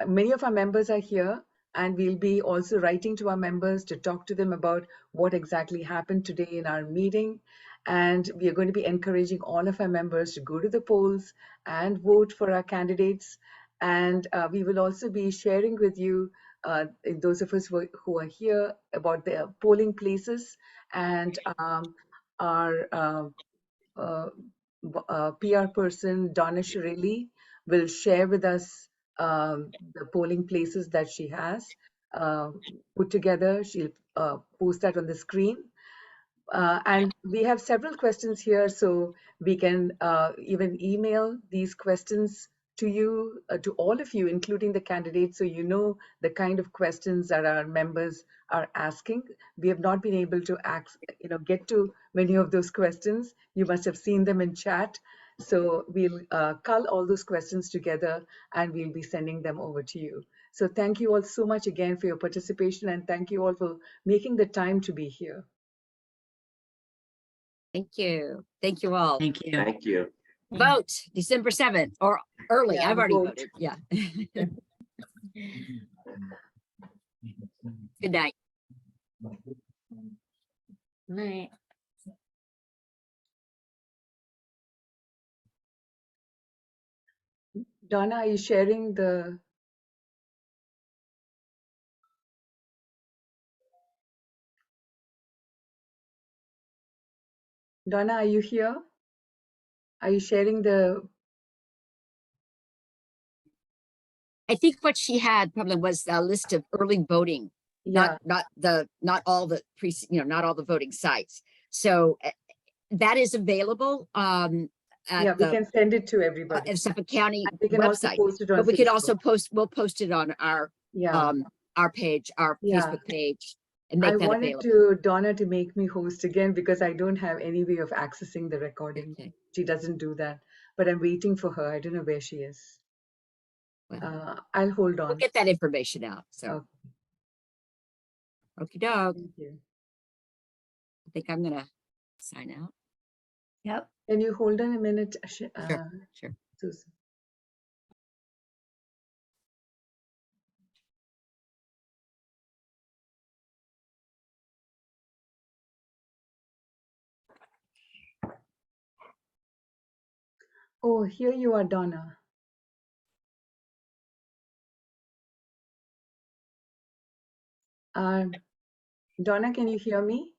many of our members are here. And we'll be also writing to our members to talk to them about what exactly happened today in our meeting. And we are going to be encouraging all of our members to go to the polls and vote for our candidates. And we will also be sharing with you, those of us who are here, about the polling places. And our PR person, Donna Shirley, will share with us the polling places that she has put together. She'll post that on the screen. And we have several questions here, so we can even email these questions to you, to all of you, including the candidates, so you know the kind of questions that our members are asking. We have not been able to get to many of those questions. You must have seen them in chat. So we'll cull all those questions together and we'll be sending them over to you. So thank you all so much again for your participation, and thank you all for making the time to be here. Thank you. Thank you all. Thank you. Thank you. Vote December 7th or early. Yeah, I've already vote. voted. Yeah. Good night. Night. Donna, are you sharing the? Donna, are you here? Are you sharing the? I think what she had probably was a list of early voting, Yeah, not all the not all the voting sites. So that is available at yeah, we the can send it to everybody. Suffolk County And we can also website. post it on But we could Facebook. also we'll post it on our Yeah, page, our yeah. Facebook page, and I make that wanted available. Donna to make me host again because I don't have any way of accessing the recording. Okay. She doesn't do that, but I'm waiting for her. I don't know where she is. Well, I'll hold we'll on. get that information out. So, Okay, okie doke. thank you. I think I'm gonna sign out. Yep. Can you hold on a minute, Sure. Susan? Oh, here you are, Donna. Donna, can you hear me?